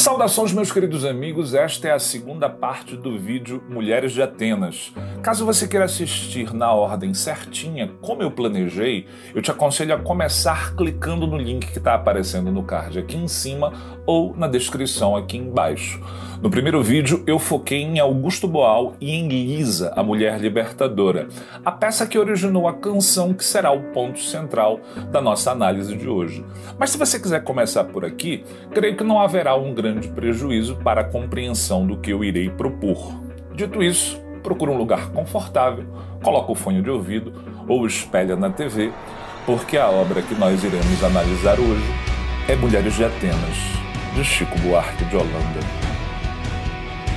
Saudações, meus queridos amigos, esta é a segunda parte do vídeo Mulheres de Atenas. Caso você queira assistir na ordem certinha, como eu planejei, eu te aconselho a começar clicando no link que está aparecendo no card aqui em cima ou na descrição aqui embaixo. No primeiro vídeo, eu foquei em Augusto Boal e em Lisa, a Mulher Libertadora, a peça que originou a canção que será o ponto central da nossa análise de hoje. Mas se você quiser começar por aqui, creio que não haverá um grande prejuízo para a compreensão do que eu irei propor. Dito isso, procura um lugar confortável, coloca o fone de ouvido ou espelha na TV, porque a obra que nós iremos analisar hoje é Mulheres de Atenas, de Chico Buarque de Holanda.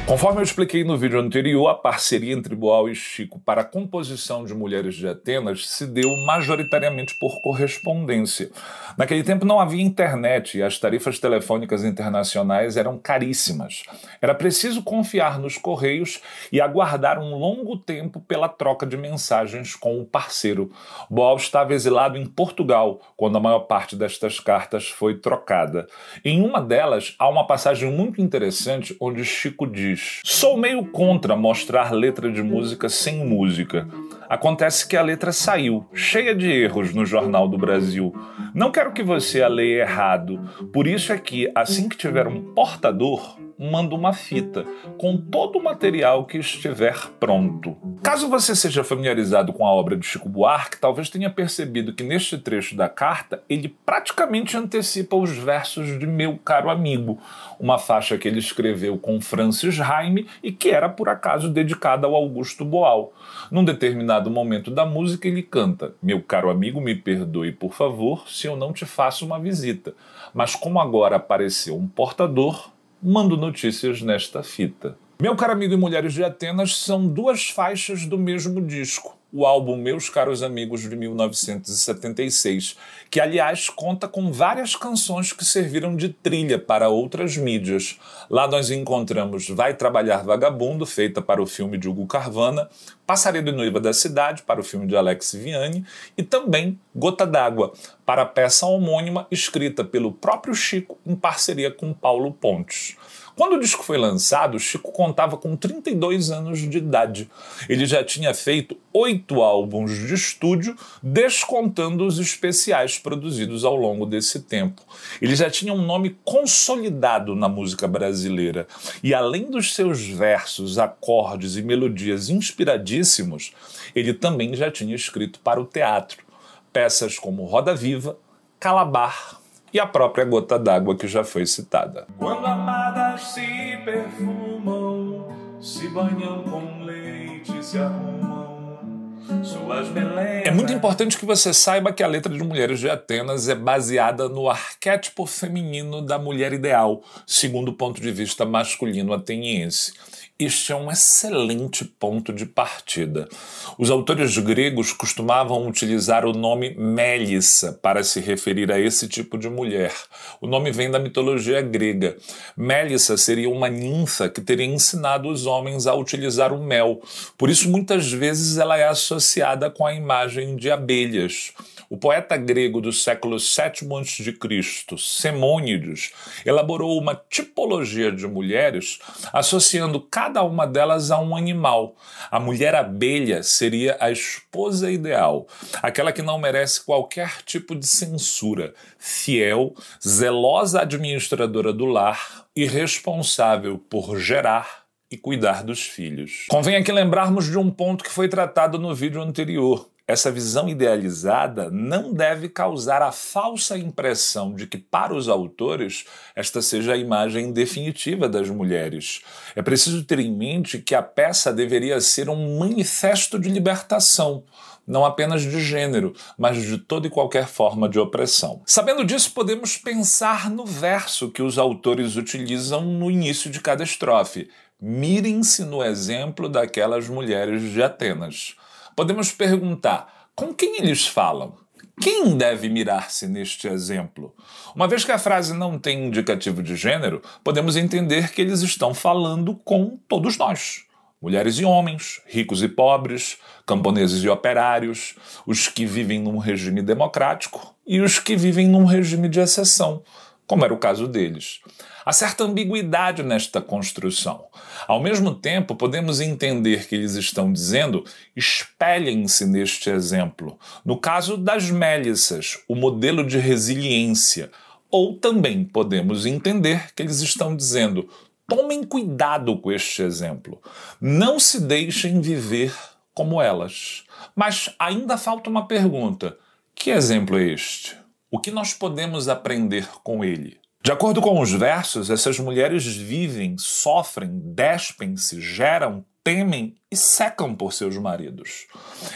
Conforme eu expliquei no vídeo anterior, a parceria entre Boal e Chico para a composição de Mulheres de Atenas se deu majoritariamente por correspondência. Naquele tempo não havia internet e as tarifas telefônicas internacionais eram caríssimas. Era preciso confiar nos correios e aguardar um longo tempo pela troca de mensagens com o parceiro. Boal estava exilado em Portugal quando a maior parte destas cartas foi trocada. Em uma delas, há uma passagem muito interessante onde Chico diz: "Sou meio contra mostrar letra de música sem música. Acontece que a letra saiu, cheia de erros, no Jornal do Brasil. Não quero que você a leia errado. Por isso é que, assim que tiver um portador, manda uma fita, com todo o material que estiver pronto." Caso você seja familiarizado com a obra de Chico Buarque, talvez tenha percebido que neste trecho da carta ele praticamente antecipa os versos de Meu Caro Amigo, uma faixa que ele escreveu com Francis Raime e que era por acaso dedicada ao Augusto Boal. Num determinado momento da música ele canta: "Meu caro amigo, me perdoe por favor se eu não te faço uma visita, mas como agora apareceu um portador, mando notícias nesta fita." Meu Caro Amigo e Mulheres de Atenas são duas faixas do mesmo disco, o álbum Meus Caros Amigos de 1976, que aliás conta com várias canções que serviram de trilha para outras mídias. Lá nós encontramos Vai Trabalhar Vagabundo, feita para o filme de Hugo Carvana, Passaredo e Noiva da Cidade, para o filme de Alex Vianney, e também Gota d'Água, para a peça homônima escrita pelo próprio Chico em parceria com Paulo Pontes. Quando o disco foi lançado, Chico contava com 32 anos de idade. Ele já tinha feito 8 álbuns de estúdio, descontando os especiais produzidos ao longo desse tempo. Ele já tinha um nome consolidado na música brasileira. E além dos seus versos, acordes e melodias inspiradíssimos, ele também já tinha escrito para o teatro peças como Roda Viva, Calabar e a própria Gota d'Água, que já foi citada. Quando amadas se perfumam, se banham com leite, se arrumam suas melenas. É muito importante que você saiba que a letra de Mulheres de Atenas é baseada no arquétipo feminino da mulher ideal, segundo o ponto de vista masculino ateniense. Este é um excelente ponto de partida. Os autores gregos costumavam utilizar o nome Mélissa para se referir a esse tipo de mulher. O nome vem da mitologia grega. Mélissa seria uma ninfa que teria ensinado os homens a utilizar o mel. Por isso, muitas vezes, ela é associada com a imagem de abelhas. O poeta grego do século VII a.C., Simônides, elaborou uma tipologia de mulheres associando cada uma delas a um animal. A mulher abelha seria a esposa ideal, aquela que não merece qualquer tipo de censura, fiel, zelosa administradora do lar e responsável por gerar e cuidar dos filhos. Convém aqui lembrarmos de um ponto que foi tratado no vídeo anterior. Essa visão idealizada não deve causar a falsa impressão de que, para os autores, esta seja a imagem definitiva das mulheres. É preciso ter em mente que a peça deveria ser um manifesto de libertação, não apenas de gênero, mas de toda e qualquer forma de opressão. Sabendo disso, podemos pensar no verso que os autores utilizam no início de cada estrofe. Mirem-se no exemplo daquelas mulheres de Atenas. Podemos perguntar, com quem eles falam? Quem deve mirar-se neste exemplo? Uma vez que a frase não tem indicativo de gênero, podemos entender que eles estão falando com todos nós. Mulheres e homens, ricos e pobres, camponeses e operários, os que vivem num regime democrático e os que vivem num regime de exceção, como era o caso deles. Há certa ambiguidade nesta construção. Ao mesmo tempo, podemos entender que eles estão dizendo: espelhem-se neste exemplo. No caso das Mélissas, o modelo de resiliência. Ou também podemos entender que eles estão dizendo: tomem cuidado com este exemplo. Não se deixem viver como elas. Mas ainda falta uma pergunta. Que exemplo é este? O que nós podemos aprender com ele? De acordo com os versos, essas mulheres vivem, sofrem, despem-se, geram, temem e secam por seus maridos.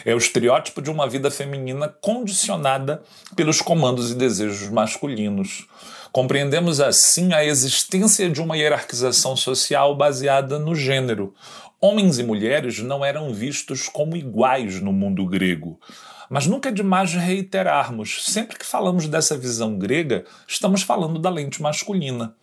É o estereótipo de uma vida feminina condicionada pelos comandos e desejos masculinos. Compreendemos assim a existência de uma hierarquização social baseada no gênero. Homens e mulheres não eram vistos como iguais no mundo grego. Mas nunca é demais reiterarmos, sempre que falamos dessa visão grega, estamos falando da lente masculina.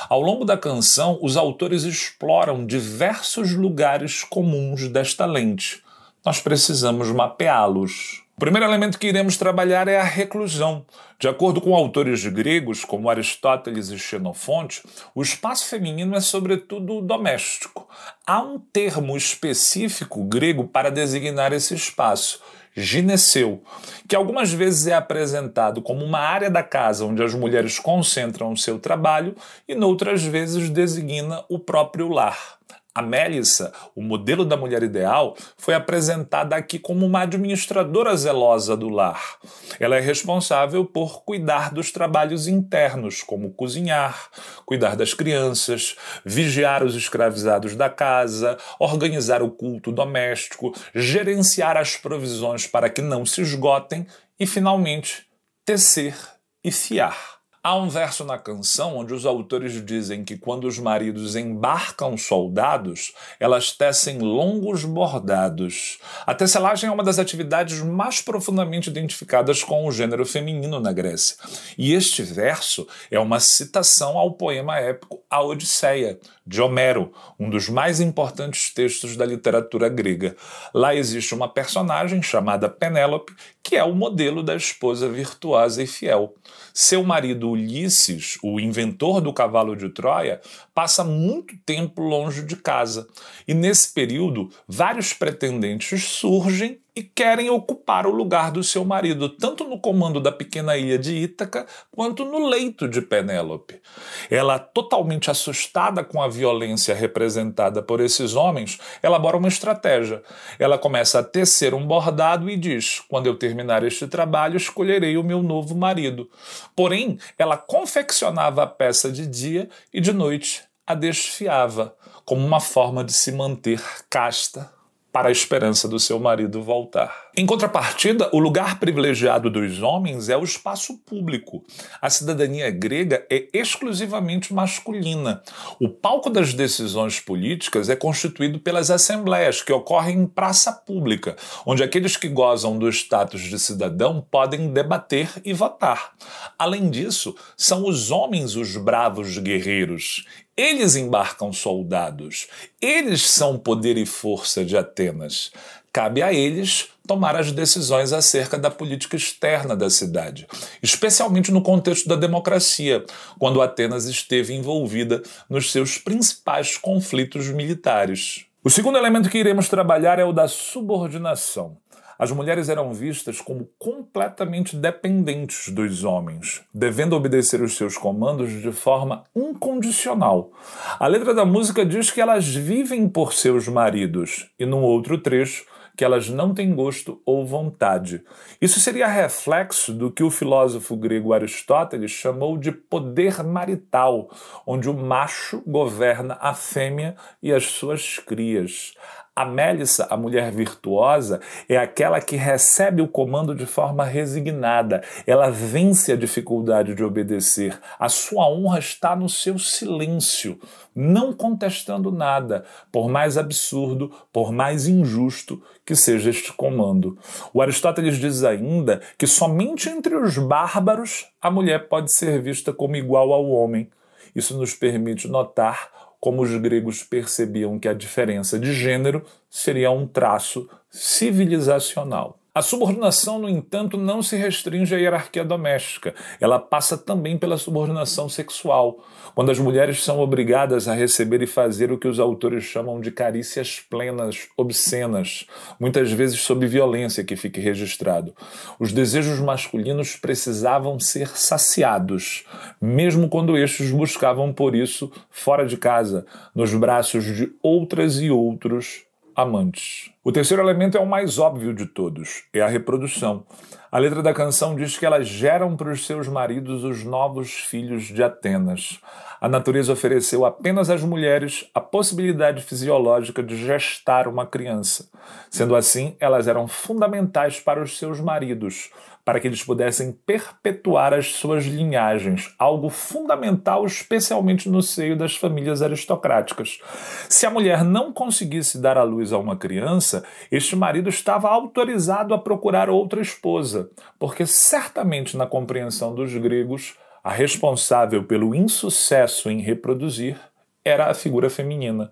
Ao longo da canção, os autores exploram diversos lugares comuns desta lente. Nós precisamos mapeá-los. O primeiro elemento que iremos trabalhar é a reclusão. De acordo com autores gregos, como Aristóteles e Xenofonte, o espaço feminino é sobretudo doméstico. Há um termo específico grego para designar esse espaço: gineceu, que algumas vezes é apresentado como uma área da casa onde as mulheres concentram o seu trabalho e noutras vezes designa o próprio lar. A Mélissa, o modelo da mulher ideal, foi apresentada aqui como uma administradora zelosa do lar. Ela é responsável por cuidar dos trabalhos internos, como cozinhar, cuidar das crianças, vigiar os escravizados da casa, organizar o culto doméstico, gerenciar as provisões para que não se esgotem e, finalmente, tecer e fiar. Há um verso na canção onde os autores dizem que quando os maridos embarcam soldados, elas tecem longos bordados. A tecelagem é uma das atividades mais profundamente identificadas com o gênero feminino na Grécia. E este verso é uma citação ao poema épico A Odisseia, de Homero, um dos mais importantes textos da literatura grega. Lá existe uma personagem chamada Penélope, que é o modelo da esposa virtuosa e fiel. Seu marido Ulisses, o inventor do cavalo de Troia, passa muito tempo longe de casa. E nesse período, vários pretendentes surgem e querem ocupar o lugar do seu marido, tanto no comando da pequena ilha de Ítaca, quanto no leito de Penélope. Ela, totalmente assustada com a violência representada por esses homens, elabora uma estratégia. Ela começa a tecer um bordado e diz: quando eu terminar este trabalho, escolherei o meu novo marido. Porém, ela confeccionava a peça de dia e de noite a desfiava, como uma forma de se manter casta para a esperança do seu marido voltar. Em contrapartida, o lugar privilegiado dos homens é o espaço público. A cidadania grega é exclusivamente masculina. O palco das decisões políticas é constituído pelas assembleias, que ocorrem em praça pública, onde aqueles que gozam do status de cidadão podem debater e votar. Além disso, são os homens os bravos guerreiros. Eles embarcam soldados. Eles são poder e força de Atenas. Cabe a eles tomar as decisões acerca da política externa da cidade, especialmente no contexto da democracia, quando Atenas esteve envolvida nos seus principais conflitos militares. O segundo elemento que iremos trabalhar é o da subordinação. As mulheres eram vistas como completamente dependentes dos homens, devendo obedecer os seus comandos de forma incondicional. A letra da música diz que elas vivem por seus maridos, e num outro trecho, que elas não têm gosto ou vontade. Isso seria reflexo do que o filósofo grego Aristóteles chamou de poder marital, onde o macho governa a fêmea e as suas crias. A Mélissa, a mulher virtuosa, é aquela que recebe o comando de forma resignada. Ela vence a dificuldade de obedecer. A sua honra está no seu silêncio, não contestando nada, por mais absurdo, por mais injusto que seja este comando. O Aristóteles diz ainda que somente entre os bárbaros a mulher pode ser vista como igual ao homem. Isso nos permite notar como os gregos percebiam que a diferença de gênero seria um traço civilizacional. A subordinação, no entanto, não se restringe à hierarquia doméstica. Ela passa também pela subordinação sexual, quando as mulheres são obrigadas a receber e fazer o que os autores chamam de carícias plenas, obscenas, muitas vezes sob violência, que fique registrado. Os desejos masculinos precisavam ser saciados, mesmo quando estes buscavam por isso fora de casa, nos braços de outras e outros amantes. O terceiro elemento é o mais óbvio de todos, é a reprodução. A letra da canção diz que elas geram para os seus maridos os novos filhos de Atenas. A natureza ofereceu apenas às mulheres a possibilidade fisiológica de gestar uma criança. Sendo assim, elas eram fundamentais para os seus maridos, para que eles pudessem perpetuar as suas linhagens, algo fundamental especialmente no seio das famílias aristocráticas. Se a mulher não conseguisse dar à luz a uma criança, este marido estava autorizado a procurar outra esposa, porque certamente na compreensão dos gregos, a responsável pelo insucesso em reproduzir era a figura feminina.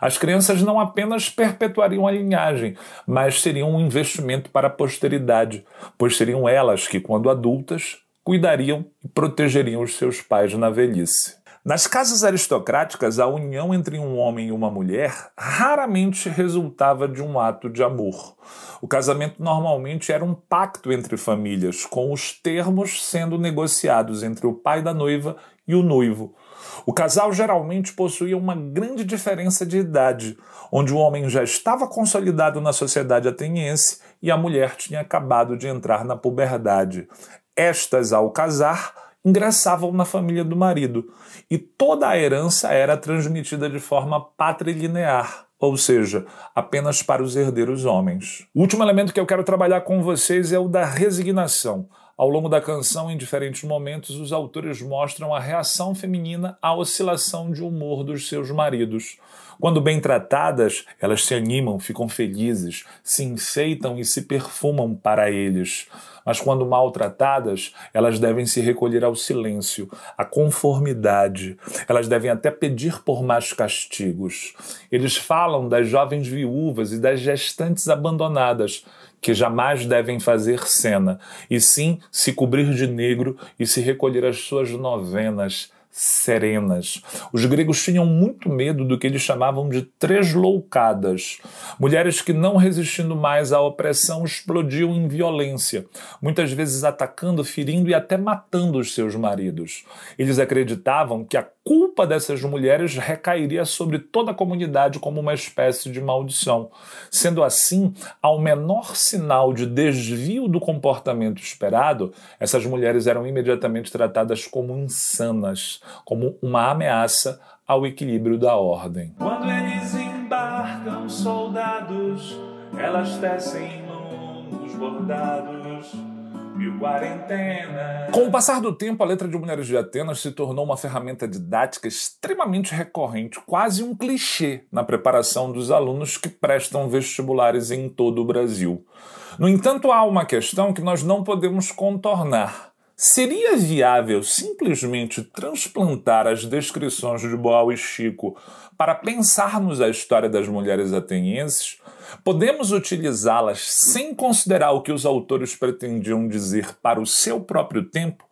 As crianças não apenas perpetuariam a linhagem, mas seriam um investimento para a posteridade, pois seriam elas que, quando adultas, cuidariam e protegeriam os seus pais na velhice. Nas casas aristocráticas, a união entre um homem e uma mulher raramente resultava de um ato de amor. O casamento normalmente era um pacto entre famílias, com os termos sendo negociados entre o pai da noiva e o noivo. O casal geralmente possuía uma grande diferença de idade, onde o homem já estava consolidado na sociedade ateniense e a mulher tinha acabado de entrar na puberdade. Estas, ao casar, ingressavam na família do marido, e toda a herança era transmitida de forma patrilinear, ou seja, apenas para os herdeiros homens. O último elemento que eu quero trabalhar com vocês é o da resignação. Ao longo da canção, em diferentes momentos, os autores mostram a reação feminina à oscilação de humor dos seus maridos. Quando bem tratadas, elas se animam, ficam felizes, se enfeitam e se perfumam para eles. Mas quando maltratadas, elas devem se recolher ao silêncio, à conformidade. Elas devem até pedir por mais castigos. Eles falam das jovens viúvas e das gestantes abandonadas, que jamais devem fazer cena, e sim se cobrir de negro e se recolher às suas novenas serenas. Os gregos tinham muito medo do que eles chamavam de tresloucadas, mulheres que, não resistindo mais à opressão, explodiam em violência, muitas vezes atacando, ferindo e até matando os seus maridos. Eles acreditavam que a culpa dessas mulheres recairia sobre toda a comunidade como uma espécie de maldição. Sendo assim, ao menor sinal de desvio do comportamento esperado, essas mulheres eram imediatamente tratadas como insanas, como uma ameaça ao equilíbrio da ordem. Quando eles embarcam soldados, elas tecem longos bordados. Com o passar do tempo, a letra de Mulheres de Atenas se tornou uma ferramenta didática extremamente recorrente, quase um clichê na preparação dos alunos que prestam vestibulares em todo o Brasil. No entanto, há uma questão que nós não podemos contornar. Seria viável simplesmente transplantar as descrições de Boal e Chico para pensarmos a história das mulheres atenienses? Podemos utilizá-las sem considerar o que os autores pretendiam dizer para o seu próprio tempo?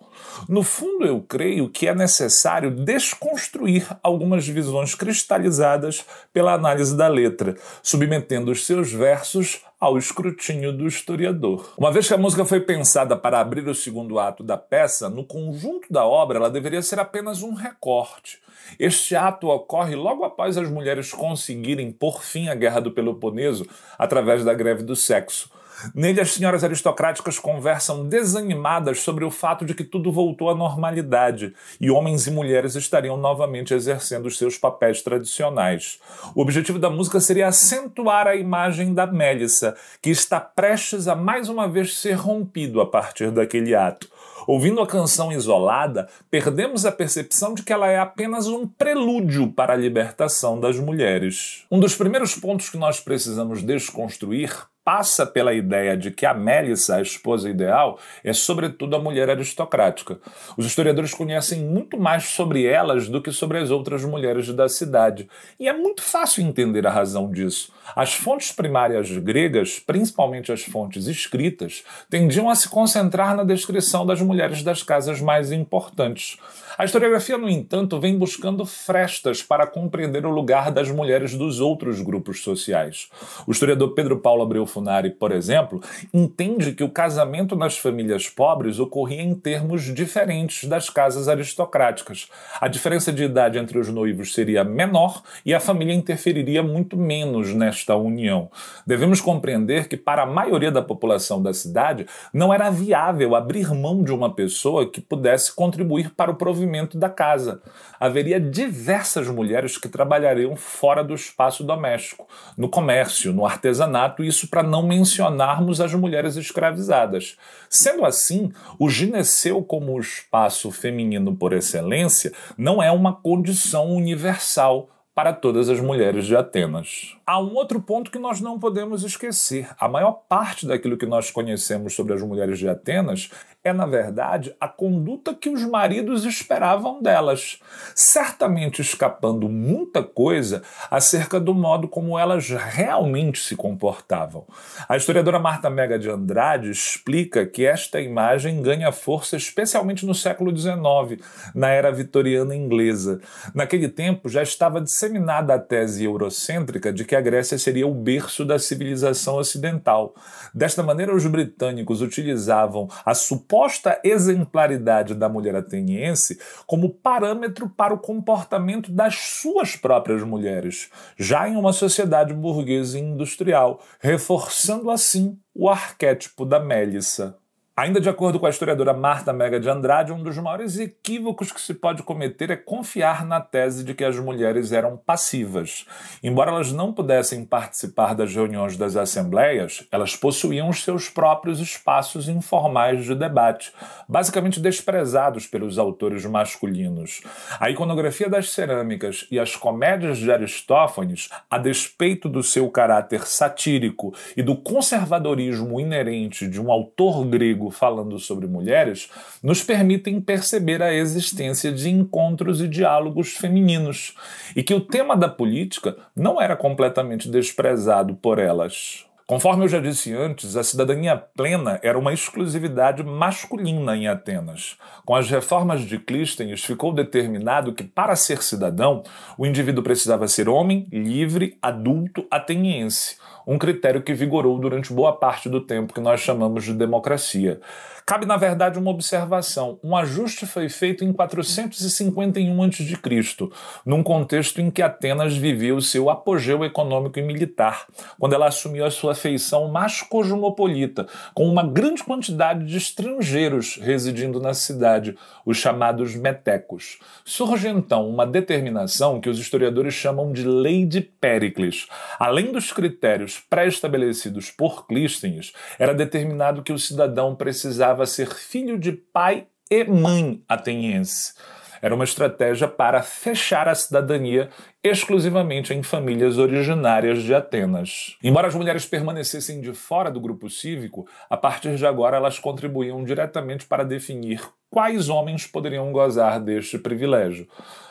No fundo, eu creio que é necessário desconstruir algumas visões cristalizadas pela análise da letra, submetendo os seus versos ao escrutínio do historiador. Uma vez que a música foi pensada para abrir o segundo ato da peça, no conjunto da obra ela deveria ser apenas um recorte. Este ato ocorre logo após as mulheres conseguirem pôr fim à Guerra do Peloponeso através da greve do sexo. Nele, as senhoras aristocráticas conversam desanimadas sobre o fato de que tudo voltou à normalidade e homens e mulheres estariam novamente exercendo os seus papéis tradicionais. O objetivo da música seria acentuar a imagem da Mélissa, que está prestes a mais uma vez ser rompido a partir daquele ato. Ouvindo a canção isolada, perdemos a percepção de que ela é apenas um prelúdio para a libertação das mulheres. Um dos primeiros pontos que nós precisamos desconstruir, passa pela ideia de que a Mélissa, a esposa ideal, é sobretudo a mulher aristocrática. Os historiadores conhecem muito mais sobre elas do que sobre as outras mulheres da cidade. E é muito fácil entender a razão disso. As fontes primárias gregas, principalmente as fontes escritas, tendiam a se concentrar na descrição das mulheres das casas mais importantes. A historiografia, no entanto, vem buscando frestas para compreender o lugar das mulheres dos outros grupos sociais. O historiador Pedro Paulo Abreu Funari, por exemplo, entende que o casamento nas famílias pobres ocorria em termos diferentes das casas aristocráticas. A diferença de idade entre os noivos seria menor e a família interferiria muito menos nesta união. Devemos compreender que, para a maioria da população da cidade, não era viável abrir mão de uma pessoa que pudesse contribuir para o provimento da casa. Haveria diversas mulheres que trabalhariam fora do espaço doméstico, no comércio, no artesanato, isso para não mencionarmos as mulheres escravizadas. Sendo assim, o gineceu como o espaço feminino por excelência não é uma condição universal para todas as mulheres de Atenas. Há um outro ponto que nós não podemos esquecer. A maior parte daquilo que nós conhecemos sobre as mulheres de Atenas é, na verdade, a conduta que os maridos esperavam delas, certamente escapando muita coisa acerca do modo como elas realmente se comportavam. A historiadora Marta Mega de Andrade explica que esta imagem ganha força especialmente no século XIX, na era vitoriana inglesa. Naquele tempo já estava disseminada a tese eurocêntrica de que a Grécia seria o berço da civilização ocidental. Desta maneira, os britânicos utilizavam a suposta exemplaridade da mulher ateniense como parâmetro para o comportamento das suas próprias mulheres, já em uma sociedade burguesa e industrial, reforçando assim o arquétipo da Mélissa. Ainda de acordo com a historiadora Marta Mega de Andrade, um dos maiores equívocos que se pode cometer é confiar na tese de que as mulheres eram passivas. Embora elas não pudessem participar das reuniões das assembleias, elas possuíam os seus próprios espaços informais de debate, basicamente desprezados pelos autores masculinos. A iconografia das cerâmicas e as comédias de Aristófanes, a despeito do seu caráter satírico e do conservadorismo inerente de um autor grego falando sobre mulheres, nos permitem perceber a existência de encontros e diálogos femininos, e que o tema da política não era completamente desprezado por elas. Conforme eu já disse antes, a cidadania plena era uma exclusividade masculina em Atenas. Com as reformas de Clístenes, ficou determinado que, para ser cidadão, o indivíduo precisava ser homem, livre, adulto, ateniense, um critério que vigorou durante boa parte do tempo que nós chamamos de democracia. Cabe, na verdade, uma observação. Um ajuste foi feito em 451 a.C., num contexto em que Atenas vivia o seu apogeu econômico e militar, quando ela assumiu a sua feição mais cosmopolita, com uma grande quantidade de estrangeiros residindo na cidade, os chamados metecos. Surge, então, uma determinação que os historiadores chamam de Lei de Péricles. Além dos critérios pré-estabelecidos por Clístenes, era determinado que o cidadão precisava ser filho de pai e mãe ateniense. Era uma estratégia para fechar a cidadania exclusivamente em famílias originárias de Atenas. Embora as mulheres permanecessem de fora do grupo cívico, a partir de agora elas contribuíam diretamente para definir quais homens poderiam gozar deste privilégio.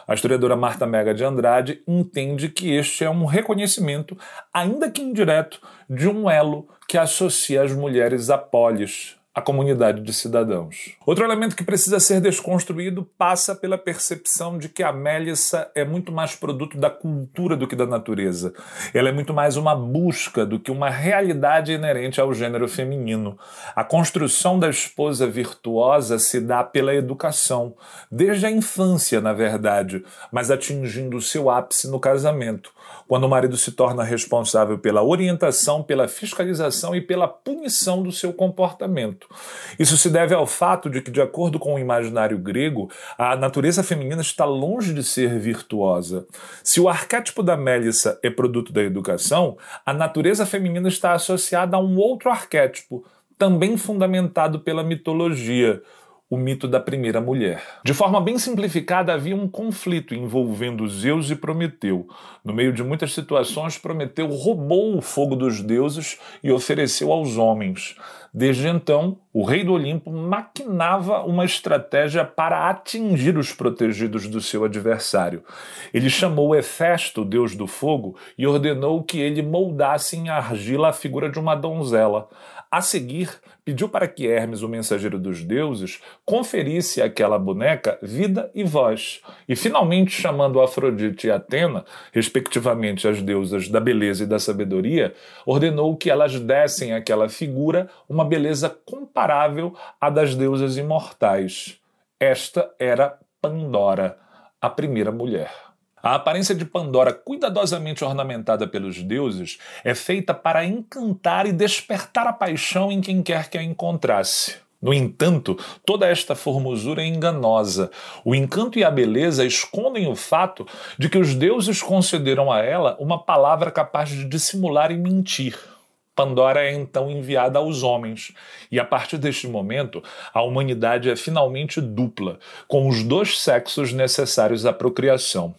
A historiadora Marta Mega de Andrade entende que este é um reconhecimento, ainda que indireto, de um elo que associa as mulheres a polis, a comunidade de cidadãos. Outro elemento que precisa ser desconstruído passa pela percepção de que a Mélissa é muito mais produto da cultura do que da natureza. Ela é muito mais uma busca do que uma realidade inerente ao gênero feminino. A construção da esposa virtuosa se dá pela educação, desde a infância, na verdade, mas atingindo seu ápice no casamento, quando o marido se torna responsável pela orientação, pela fiscalização e pela punição do seu comportamento. Isso se deve ao fato de que, de acordo com o imaginário grego, a natureza feminina está longe de ser virtuosa. Se o arquétipo da Mélissa é produto da educação, a natureza feminina está associada a um outro arquétipo, também fundamentado pela mitologia, o mito da primeira mulher. De forma bem simplificada, havia um conflito envolvendo Zeus e Prometeu. No meio de muitas situações, Prometeu roubou o fogo dos deuses e ofereceu aos homens. Desde então, o rei do Olimpo maquinava uma estratégia para atingir os protegidos do seu adversário. Ele chamou Hefesto, deus do fogo, e ordenou que ele moldasse em argila a figura de uma donzela. A seguir, pediu para que Hermes, o mensageiro dos deuses, conferisse àquela boneca vida e voz. E finalmente, chamando Afrodite e Atena, respectivamente as deusas da beleza e da sabedoria, ordenou que elas dessem àquela figura uma beleza comparável à das deusas imortais. Esta era Pandora, a primeira mulher. A aparência de Pandora, cuidadosamente ornamentada pelos deuses, é feita para encantar e despertar a paixão em quem quer que a encontrasse. No entanto, toda esta formosura é enganosa. O encanto e a beleza escondem o fato de que os deuses concederam a ela uma palavra capaz de dissimular e mentir. Pandora é então enviada aos homens, e a partir deste momento, a humanidade é finalmente dupla, com os dois sexos necessários à procriação.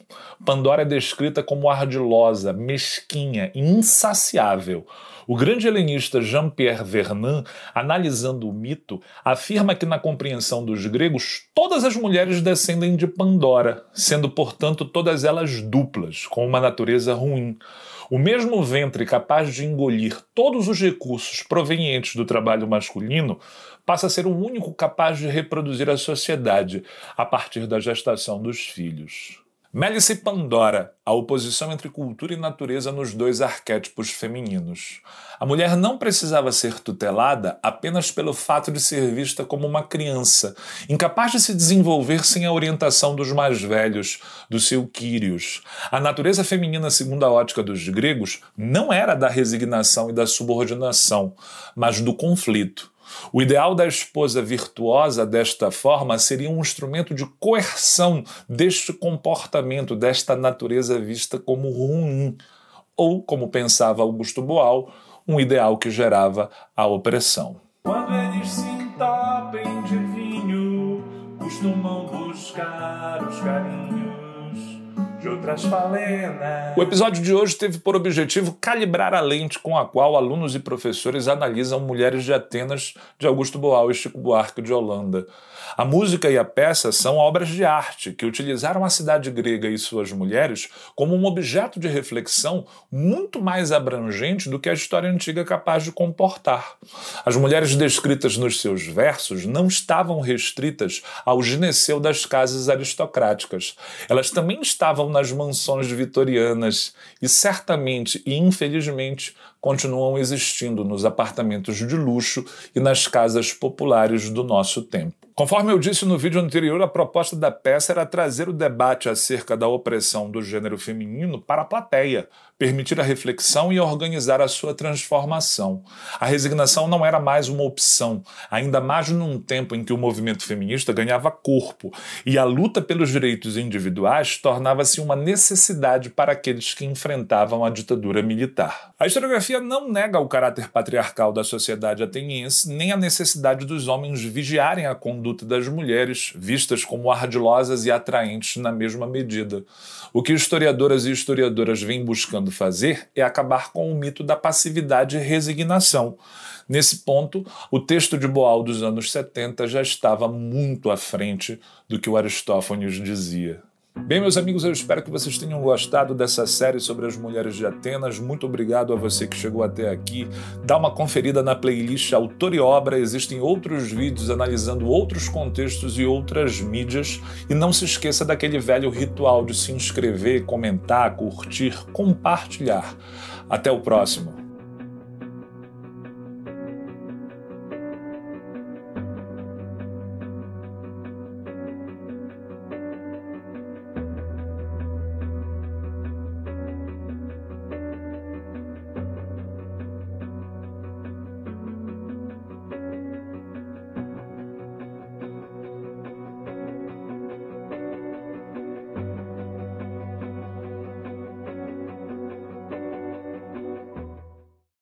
Pandora é descrita como ardilosa, mesquinha e insaciável. O grande helenista Jean-Pierre Vernant, analisando o mito, afirma que na compreensão dos gregos, todas as mulheres descendem de Pandora, sendo, portanto, todas elas duplas, com uma natureza ruim. O mesmo ventre capaz de engolir todos os recursos provenientes do trabalho masculino passa a ser o único capaz de reproduzir a sociedade a partir da gestação dos filhos. Mélice e Pandora, a oposição entre cultura e natureza nos dois arquétipos femininos. A mulher não precisava ser tutelada apenas pelo fato de ser vista como uma criança, incapaz de se desenvolver sem a orientação dos mais velhos, do seu Quírios. A natureza feminina, segundo a ótica dos gregos, não era da resignação e da subordinação, mas do conflito. O ideal da esposa virtuosa desta forma seria um instrumento de coerção deste comportamento, desta natureza vista como ruim, ou, como pensava Augusto Boal, um ideal que gerava a opressão. Quando eles se entopem de vinho, costumam buscar os carinhos de outras falenas. O episódio de hoje teve por objetivo calibrar a lente com a qual alunos e professores analisam Mulheres de Atenas, de Augusto Boal e Chico Buarque de Holanda. A música e a peça são obras de arte que utilizaram a cidade grega e suas mulheres como um objeto de reflexão muito mais abrangente do que a história antiga é capaz de comportar. As mulheres descritas nos seus versos não estavam restritas ao gineceu das casas aristocráticas. Elas também estavam nas mansões vitorianas e certamente e infelizmente continuam existindo nos apartamentos de luxo e nas casas populares do nosso tempo. Conforme eu disse no vídeo anterior, a proposta da peça era trazer o debate acerca da opressão do gênero feminino para a plateia, permitir a reflexão e organizar a sua transformação. A resignação não era mais uma opção, ainda mais num tempo em que o movimento feminista ganhava corpo e a luta pelos direitos individuais tornava-se uma necessidade para aqueles que enfrentavam a ditadura militar. A historiografia não nega o caráter patriarcal da sociedade ateniense, nem a necessidade dos homens vigiarem a conduta das mulheres, vistas como ardilosas e atraentes na mesma medida. O que historiadoras e historiadoras vêm buscando fazer é acabar com o mito da passividade e resignação. Nesse ponto, o texto de Boal dos anos 70 já estava muito à frente do que o Aristófanes dizia. Bem, meus amigos, eu espero que vocês tenham gostado dessa série sobre as mulheres de Atenas. Muito obrigado a você que chegou até aqui. Dá uma conferida na playlist Autor e Obra. Existem outros vídeos analisando outros contextos e outras mídias. E não se esqueça daquele velho ritual de se inscrever, comentar, curtir, compartilhar. Até o próximo.